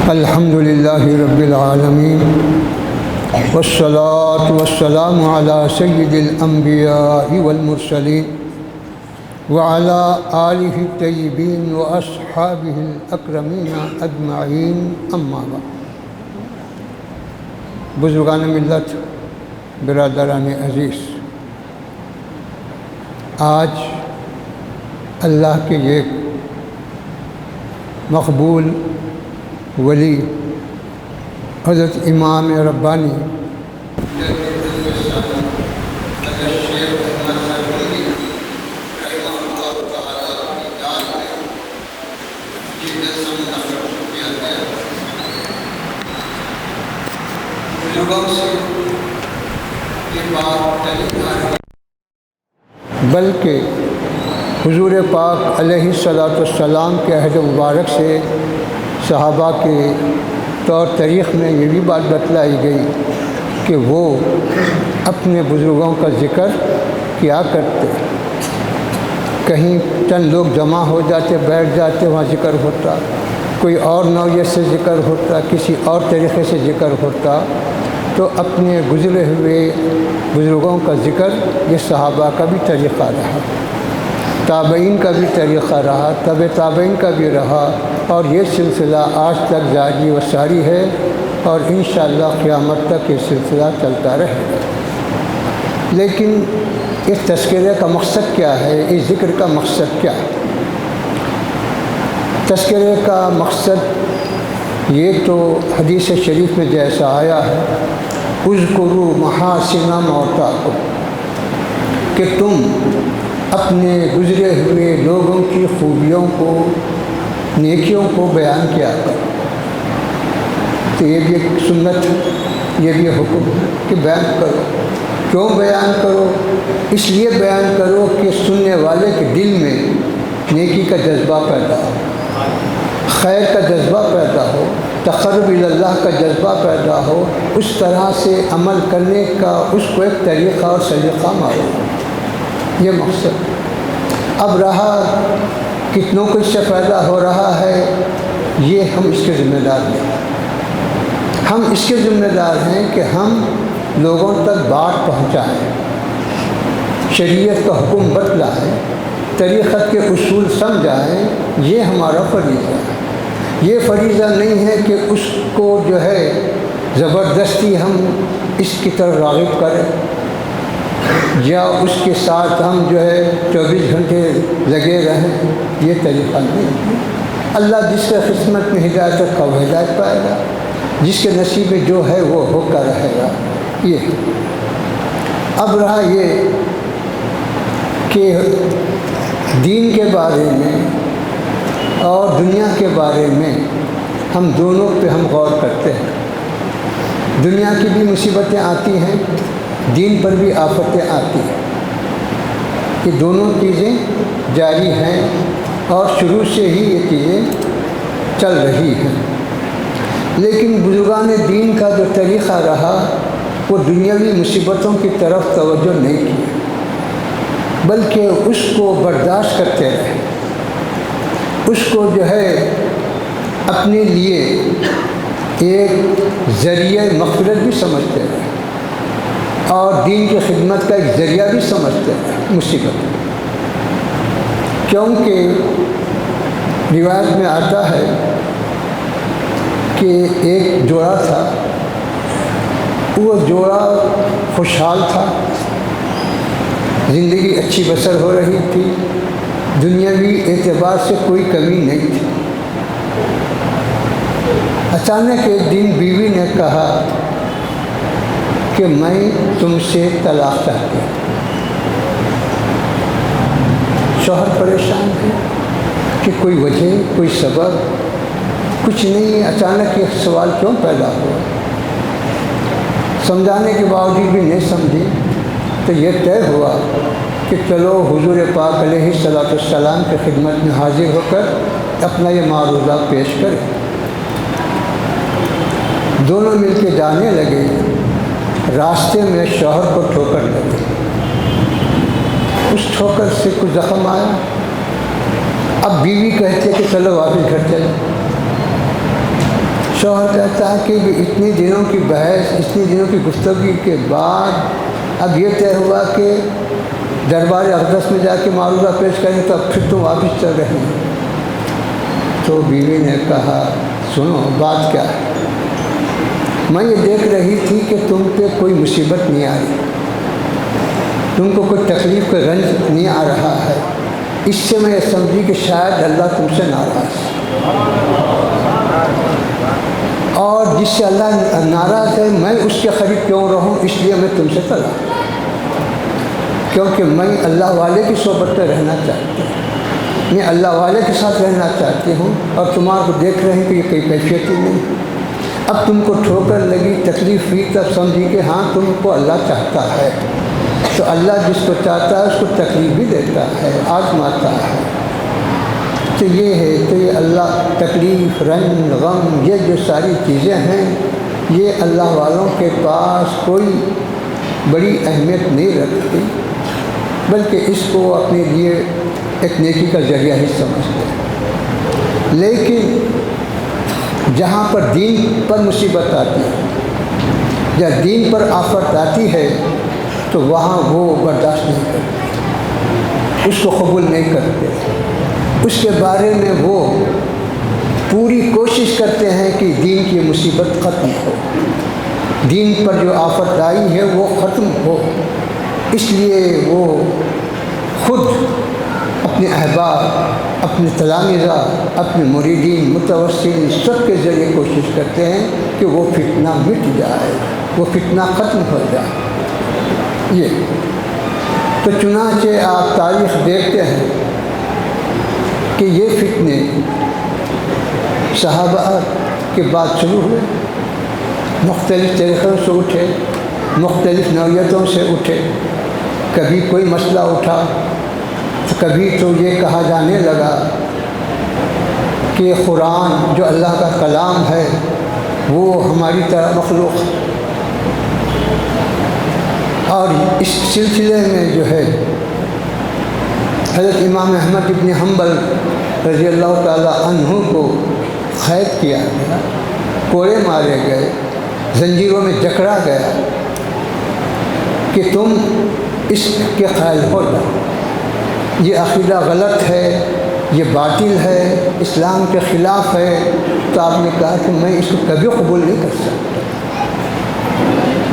الحمد للہ رب العالمین والصلاة والسلام علی سید الانبیاء والمرسلین وعلى آلہ الطیبین واصحابہ الاکرمین اجمعین اما بعد۔ بزرگان ملت، برادران عزیز، آج اللہ کے ایک مقبول ولی حضرت امام ربانی بلکہ حضور پاک علیہ الصلاۃ والسلام کے عہد مبارک سے صحابہ کے طور طریق میں یہ بھی بات بتلائی گئی کہ وہ اپنے بزرگوں کا ذکر کیا کرتے۔ کہیں چند لوگ جمع ہو جاتے، بیٹھ جاتے، وہاں ذکر ہوتا، کوئی اور نوعیت سے ذکر ہوتا، کسی اور طریقے سے ذکر ہوتا، تو اپنے گزرے ہوئے بزرگوں کا ذکر یہ صحابہ کا بھی طریقہ رہا، تابعین کا بھی طریقہ رہا، تبع تابعین کا بھی رہا، اور یہ سلسلہ آج تک جاری و ساری ہے، اور انشاءاللہ قیامت تک یہ سلسلہ چلتا رہے گا۔ لیکن اس تذکرے کا مقصد کیا ہے؟ اس ذکر کا مقصد کیا ہے؟ تذکرے کا مقصد یہ تو حدیث شریف میں جیسا آیا ہے، اذکروا محاسن موتاکم، کہ تم اپنے گزرے ہوئے لوگوں کی خوبیوں کو، نیکیوں کو بیان کیا کرو۔ تو یہ بھی ایک سنت ہے، یہ بھی حکم ہے کہ بیان کرو۔ کیوں بیان کرو؟ اس لیے بیان کرو کہ سننے والے کے دل میں نیکی کا جذبہ پیدا ہو، خیر کا جذبہ پیدا ہو، تقرب اللہ کا جذبہ پیدا ہو، اس طرح سے عمل کرنے کا اس کو ایک طریقہ اور سلیقہ معلوم۔ یہ مقصد اب رہا کتنوں کو اس سے فائدہ ہو رہا ہے، یہ ہم اس کے ذمہ دار ہیں۔ ہم اس کے ذمہ دار ہیں کہ ہم لوگوں تک بات پہنچائیں، شریعت کا حکم بتلائیں، طریقت کے اصول سمجھائیں۔ یہ ہمارا فریضہ ہے۔ یہ فریضہ نہیں ہے کہ اس کو جو ہے زبردستی ہم اس کی طرف راغب کریں، یا اس کے ساتھ ہم جو ہے 24 گھنٹے لگے رہیں۔ یہ طریقہ نہیں۔ اللہ جس کے قسمت میں ہدایت رکھا وہ ہدایت پائے گا، جس کے نصیب میں جو ہے وہ ہو کر رہے گا۔ یہ اب رہا یہ کہ دین کے بارے میں اور دنیا کے بارے میں ہم دونوں پہ ہم غور کرتے ہیں۔ دنیا کی بھی مصیبتیں آتی ہیں، دین پر بھی آفتیں آتی ہیں۔ یہ دونوں چیزیں جاری ہیں اور شروع سے ہی یہ چیزیں چل رہی ہیں۔ لیکن بزرگان دین کا جو طریقہ رہا وہ دنیاوی مصیبتوں کی طرف توجہ نہیں کی، بلکہ اس کو برداشت کرتے رہے، اس کو جو ہے اپنے لیے ایک ذریعہ مغفرت بھی سمجھتے رہے، اور دین کی خدمت کا ایک ذریعہ بھی سمجھتے ہیں مصیبت۔ کیونکہ روایت میں آتا ہے کہ ایک جوڑا تھا، وہ جوڑا خوشحال تھا، زندگی اچھی بسر ہو رہی تھی، دنیاوی اعتبار سے کوئی کمی نہیں تھی۔ اچانک ایک دن بیوی نے کہا کہ میں تم سے طلاق چاہتی ہوں۔ شوہر پریشان ہے کہ کوئی وجہ، کوئی سبب کچھ نہیں، اچانک یہ سوال کیوں پیدا ہوا؟ سمجھانے کے باوجود بھی نہیں سمجھی، تو یہ طے ہوا کہ چلو حضور پاک علیہ الصلاۃ والسلام کی خدمت میں حاضر ہو کر اپنا یہ معروضہ پیش کریں۔ دونوں مل کے جانے لگے، راستے میں شوہر کو ٹھوکر لگی، اس ٹھوکر سے کچھ زخم آیا۔ اب بیوی کہتے کہ چلو واپس گھر چلے، شوہر کہتا ہے کہ اتنے دنوں کی بحث، اتنے دنوں کی گفتگو کے بعد اب یہ طے ہوا کہ دربار اقدس میں جا کے معروضہ پیش کریں تو اب پھر تم واپس چل رہے ہیں۔ تو بیوی نے کہا سنو بات کیا ہے، میں یہ دیکھ رہی تھی کہ تم پہ کوئی مصیبت نہیں آ رہی، تم کو کوئی تکلیف کا رنج نہیں آ رہا ہے، اس سے میں یہ سمجھی کہ شاید اللہ تم سے ناراض ہے، اور جس سے اللہ ناراض ہے میں اس کے قریب کیوں رہوں، اس لیے میں تم سے طلاق، کیونکہ میں اللہ والے کی صحبت میں رہنا چاہتی ہوں، میں اللہ والے کے ساتھ رہنا چاہتی ہوں، اور تمہارے کو دیکھ رہے ہیں کہ یہ کوئی کیفیت ہی نہیں۔ اب تم کو ٹھوکر لگی، تکلیف ہوئی، تب سمجھی کہ ہاں تم کو اللہ چاہتا ہے، تو اللہ جس کو چاہتا ہے اس کو تکلیف بھی دیتا ہے، آزماتا ہے۔ تو یہ ہے، تو یہ اللہ تکلیف، رنج، غم، یہ جو ساری چیزیں ہیں یہ اللہ والوں کے پاس کوئی بڑی اہمیت نہیں رکھتی، بلکہ اس کو اپنے لیے ایک نیکی کا ذریعہ ہی سمجھتے ہیں۔ لیکن جہاں پر دین پر مصیبت آتی ہے یا دین پر آفت آتی ہے تو وہاں وہ برداشت نہیں کرتے، اس کو قبول نہیں کرتے، اس کے بارے میں وہ پوری کوشش کرتے ہیں کہ دین کی مصیبت ختم ہو، دین پر جو آفت آئی ہے وہ ختم ہو۔ اس لیے وہ خود اپنے احباب، اپنے تلامذہ، اپنے مریدین، متوسلین سب کے ذریعے کوشش کرتے ہیں کہ وہ فتنہ مٹ جائے، وہ فتنہ ختم ہو جائے۔ یہ تو چنانچہ آپ تاریخ دیکھتے ہیں کہ یہ فتنے صحابہ کے بعد شروع ہوئے، مختلف طریقوں سے اٹھے، مختلف نوعیتوں سے اٹھے۔ کبھی کوئی مسئلہ اٹھا تو کبھی تو یہ کہا جانے لگا کہ قرآن جو اللہ کا کلام ہے وہ ہماری طرح مخلوق ہے، اور اس سلسلے میں جو ہے حضرت امام احمد بن حنبل رضی اللہ تعالی عنہ کو قید کیا گیا، کوڑے مارے گئے، زنجیروں میں جکڑا گیا کہ تم اس کے قائل ہو جاؤ، یہ عقیدہ غلط ہے، یہ باطل ہے، اسلام کے خلاف ہے۔ تو آپ نے کہا کہ میں اس کو کبھی قبول نہیں کر سکتا،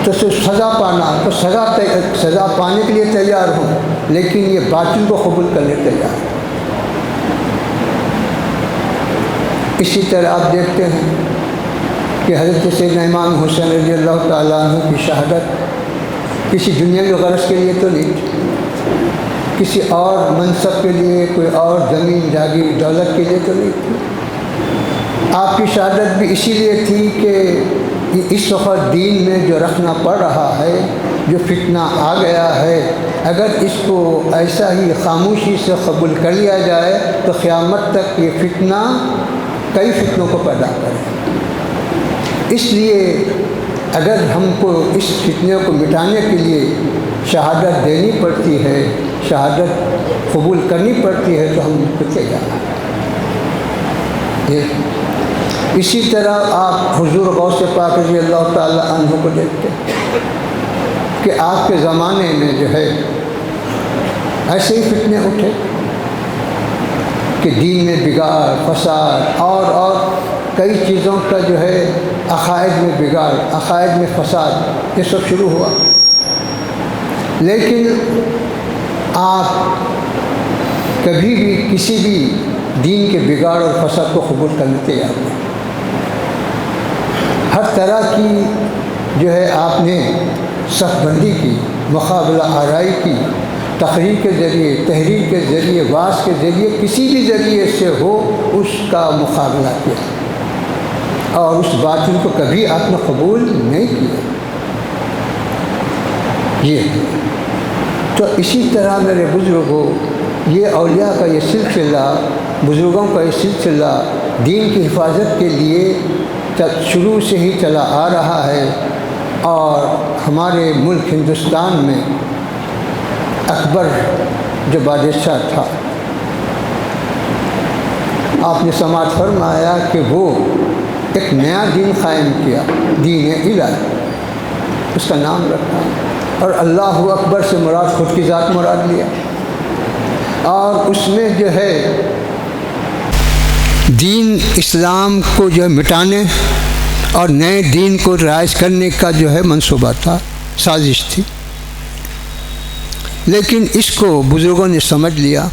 تو صرف سزا پانا، تو سزا پانے کے لیے تیار ہوں، لیکن یہ باطل کو قبول کرنے تیار ہوں۔ اسی طرح آپ دیکھتے ہیں کہ حضرت سیدنا امام حسین رضی اللہ تعالیٰ عنہ کی شہادت کسی دنیاوی غرض کے لیے تو نہیں تھی، کسی اور منصب کے لیے، کوئی اور زمین جاگیر دولت کے لیے تو نہیں تھی۔ آپ کی شہادت بھی اسی لیے تھی کہ اس وقت دین میں جو رکھنا پڑ رہا ہے، جو فتنہ آ گیا ہے، اگر اس کو ایسا ہی خاموشی سے قبول کر لیا جائے تو قیامت تک یہ فتنہ کئی فتنوں کو پیدا کرے۔ اس لیے اگر ہم کو اس فتنے کو مٹانے کے لیے شہادت دینی پڑتی ہے، شہادت قبول کرنی پڑتی ہے، تو ہم کو تیار ہیں۔ اسی طرح آپ حضور غوث پاک رضی اللہ تعالی عنہ کو دیکھتے ہیں کہ آپ کے زمانے میں جو ہے ایسے ہی فتنے اٹھے کہ دین میں بگاڑ، فساد اور کئی چیزوں کا جو ہے عقائد میں بگاڑ، عقائد میں فساد، یہ سب شروع ہوا۔ لیکن آپ کبھی بھی کسی بھی دین کے بگاڑ اور فساد کو قبول کرنے تیار نہیں۔ ہر طرح کی جو ہے آپ نے صف بندی کی، مقابلہ آرائی کی، تقریر کے ذریعے، تحریر کے ذریعے، وعظ کے ذریعے، کسی بھی ذریعے سے ہو اس کا مقابلہ کیا، اور اس باطل کو کبھی آپ نے قبول نہیں کیا۔ یہ تو اسی طرح میرے بزرگوں، یہ اولیاء کا یہ سلسلہ، بزرگوں کا یہ سلسلہ دین کی حفاظت کے لیے شروع سے ہی چلا آ رہا ہے، اور ہمارے ملک ہندوستان میں اکبر جو بادشاہ تھا، آپ نے سماعت فرمایا کہ وہ ایک نیا دین قائم کیا، دین الہی، اس کا نام رکھا، اور اللہ اکبر سے مراد خود کی ذات مراد لیا، اور اس میں جو ہے دین اسلام کو جو ہے مٹانے اور نئے دین کو رائج کرنے کا جو ہے منصوبہ تھا، سازش تھی۔ لیکن اس کو بزرگوں نے سمجھ لیا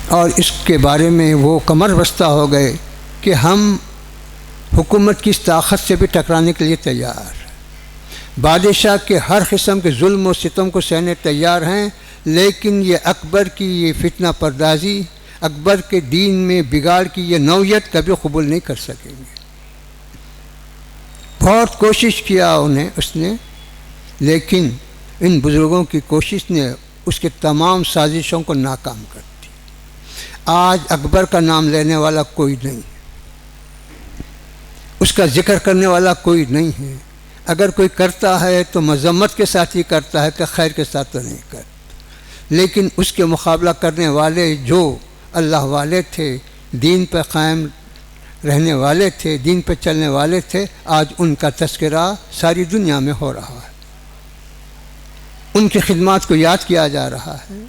اور اس کے بارے میں وہ کمر بستہ ہو گئے کہ ہم حکومت کی اس طاقت سے بھی ٹکرانے کے لیے تیار ہیں، بادشاہ کے ہر قسم کے ظلم و ستم کو سہنے تیار ہیں، لیکن یہ اکبر کی یہ فتنہ پردازی، اکبر کے دین میں بگاڑ کی یہ نوعیت کبھی قبول نہیں کر سکیں گے۔ بہت کوشش کیا اس نے، لیکن ان بزرگوں کی کوشش نے اس کے تمام سازشوں کو ناکام کر دی۔ آج اکبر کا نام لینے والا کوئی نہیں ہے، اس کا ذکر کرنے والا کوئی نہیں ہے، اگر کوئی کرتا ہے تو مذمت کے ساتھ ہی کرتا ہے کہ خیر کے ساتھ تو نہیں کرتا۔ لیکن اس کے مقابلہ کرنے والے جو اللہ والے تھے، دین پر قائم رہنے والے تھے، دین پہ چلنے والے تھے، آج ان کا تذکرہ ساری دنیا میں ہو رہا ہے، ان کی خدمات کو یاد کیا جا رہا ہے،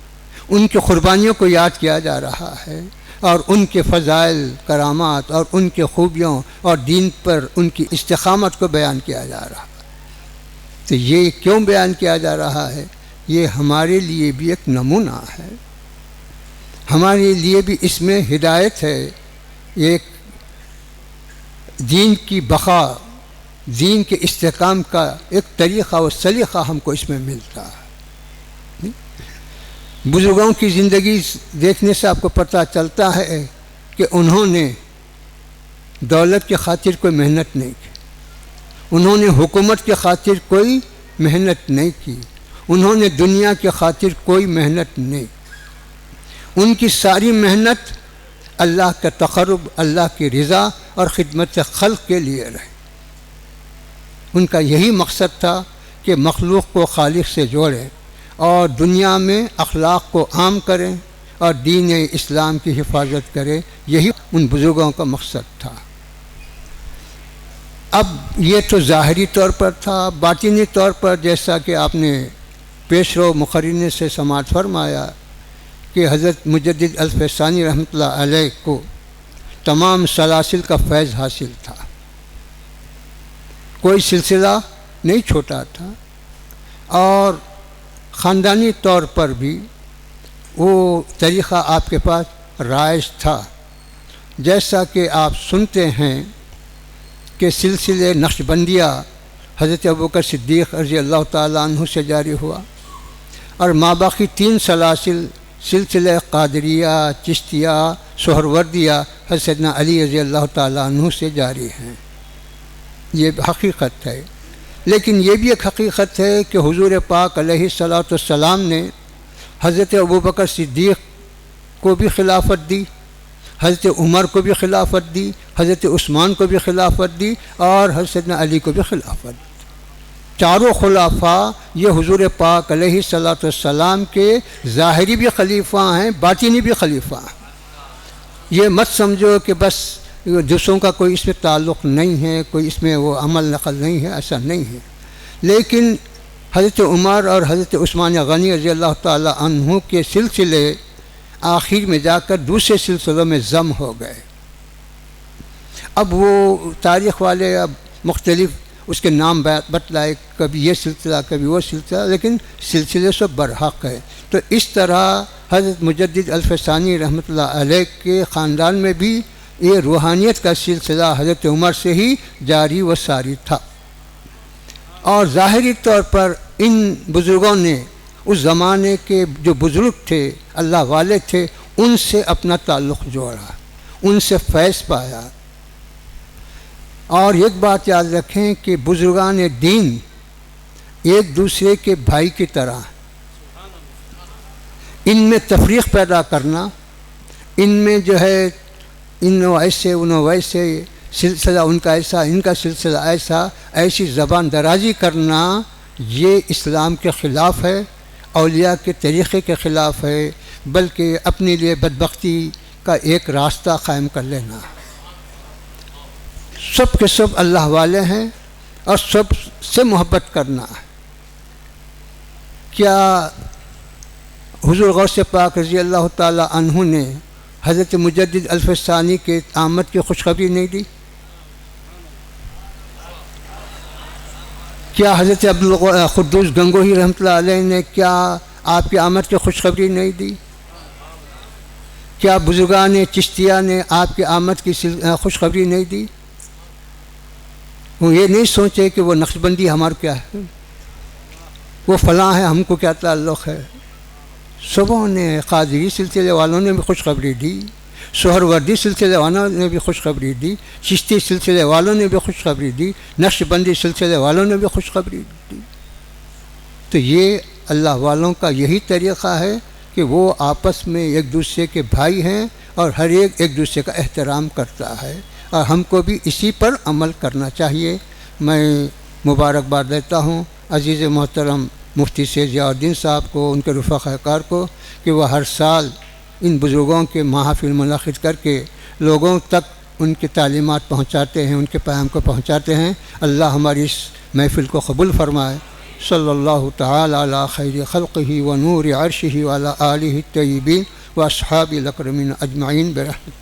ان کی قربانیوں کو یاد کیا جا رہا ہے، اور ان کے فضائل، کرامات اور ان کے خوبیوں اور دین پر ان کی استقامت کو بیان کیا جا رہا ہے۔ تو یہ کیوں بیان کیا جا رہا ہے؟ یہ ہمارے لیے بھی ایک نمونہ ہے، ہمارے لیے بھی اس میں ہدایت ہے، ایک دین کی بقا، دین کے استحکام کا ایک طریقہ و سلیقہ ہم کو اس میں ملتا ہے۔ بزرگوں کی زندگی دیکھنے سے آپ کو پتہ چلتا ہے کہ انہوں نے دولت کی خاطر کوئی محنت نہیں کی، انہوں نے حکومت کی خاطر کوئی محنت نہیں کی، انہوں نے دنیا کی خاطر کوئی محنت نہیں، ان کی ساری محنت اللہ کا تقرب، اللہ کی رضا اور خدمت خلق کے لیے رہے۔ ان کا یہی مقصد تھا کہ مخلوق کو خالق سے جوڑیں اور دنیا میں اخلاق کو عام کریں اور دین اسلام کی حفاظت کریں، یہی ان بزرگوں کا مقصد تھا۔ اب یہ تو ظاہری طور پر تھا، باطنی طور پر جیسا کہ آپ نے پیش رو مقررین سے سماعت فرمایا کہ حضرت مجدد الفیضانی رحمۃ اللہ علیہ کو تمام سلاسل کا فیض حاصل تھا، کوئی سلسلہ نہیں چھوٹا تھا، اور خاندانی طور پر بھی وہ طریقہ آپ کے پاس رائج تھا، جیسا کہ آپ سنتے ہیں کہ سلسلے نقشبندیہ حضرت ابوبکر صدیق رضی اللہ تعالیٰ عنہ سے جاری ہوا، اور ماباقی 3 سلاسل سلسلہ قادریہ، چشتیہ، سہروردیہ حضرت سیدنا علی رضی اللہ تعالیٰ عنہ سے جاری ہیں۔ یہ حقیقت ہے، لیکن یہ بھی ایک حقیقت ہے کہ حضور پاک علیہ الصلاۃ والسلام نے حضرت ابوبکر صدیق کو بھی خلافت دی، حضرت عمر کو بھی خلافت دی، حضرت عثمان کو بھی خلافت دی، اور حضرت سیدنا علی کو بھی خلافت دی۔ چاروں خلافہ یہ حضور پاک علیہ الصلاۃ والسلام کے ظاہری بھی خلیفہ ہیں، باطنی بھی خلیفہ ہیں۔ یہ مت سمجھو کہ بس دوسروں کا کوئی اس میں تعلق نہیں ہے، کوئی اس میں وہ عمل نقل نہیں ہے، ایسا نہیں ہے۔ لیکن حضرت عمر اور حضرت عثمان غنی رضی اللہ تعالیٰ عنہ کے سلسلے آخر میں جا کر دوسرے سلسلوں میں ضم ہو گئے۔ اب وہ تاریخ والے اب مختلف اس کے نام بتلائے، کبھی یہ سلسلہ کبھی وہ سلسلہ، لیکن سلسلے سے برحق ہے۔ تو اس طرح حضرت مجدد الفیضانی رحمۃ اللہ علیہ کے خاندان میں بھی یہ روحانیت کا سلسلہ حضرت عمر سے ہی جاری و ساری تھا، اور ظاہری طور پر ان بزرگوں نے اس زمانے کے جو بزرگ تھے، اللہ والے تھے، ان سے اپنا تعلق جوڑا، ان سے فیض پایا۔ اور ایک بات یاد رکھیں کہ بزرگان دین ایک دوسرے کے بھائی کی طرح، ان میں تفریق پیدا کرنا، ان میں جو ہے انہوں ایسے انہوں ویسے، سلسلہ ان کا ایسا ان کا سلسلہ ایسا، ایسی زبان درازی کرنا، یہ اسلام کے خلاف ہے، اولیاء کے طریقے کے خلاف ہے، بلکہ اپنے لیے بدبختی کا ایک راستہ قائم کر لینا۔ سب کے سب اللہ والے ہیں اور سب سے محبت کرنا ہے۔ کیا حضور غوث پاک رضی اللہ تعالی عنہ نے حضرت مجدد الف ثانی کے آمد کی خوشخبری نہیں دی؟ کیا حضرت عبدالقدوس گنگوہی رحمۃ اللہ علیہ نے کیا آپ کی آمد کی خوشخبری نہیں دی؟ کیا بزرگان چشتیہ نے آپ کی آمد کی خوشخبری نہیں دی؟ وہ یہ نہیں سوچے کہ وہ نقشبندی ہمارا کیا ہے، وہ فلاں ہے، ہم کو کیا تعلق ہے۔ سبوں نے، قادری سلسلے والوں نے بھی خوشخبری دی، سہروردی سلسلے والوں نے بھی خوشخبری دی، چشتی سلسلے والوں نے بھی خوشخبری دی، نقشبندی سلسلے والوں نے بھی خوشخبری دی۔ تو یہ اللہ والوں کا یہی طریقہ ہے کہ وہ آپس میں ایک دوسرے کے بھائی ہیں اور ہر ایک دوسرے کا احترام کرتا ہے، اور ہم کو بھی اسی پر عمل کرنا چاہیے۔ میں مبارکباد دیتا ہوں عزیز محترم مفتی سید ضیاء الدین صاحب کو، ان کے رفقا کار کو، کہ وہ ہر سال ان بزرگوں کے محافل منعقد کر کے لوگوں تک ان کی تعلیمات پہنچاتے ہیں، ان کے پیام کو پہنچاتے ہیں۔ اللہ ہماری اس محفل کو قبول فرمائے۔ صلی اللہ تعالی علی خیر خلقہ و نور عرشہ و علی آلہ الطیبین و اصحابہ الاکرمین اجمعین برحمتہ۔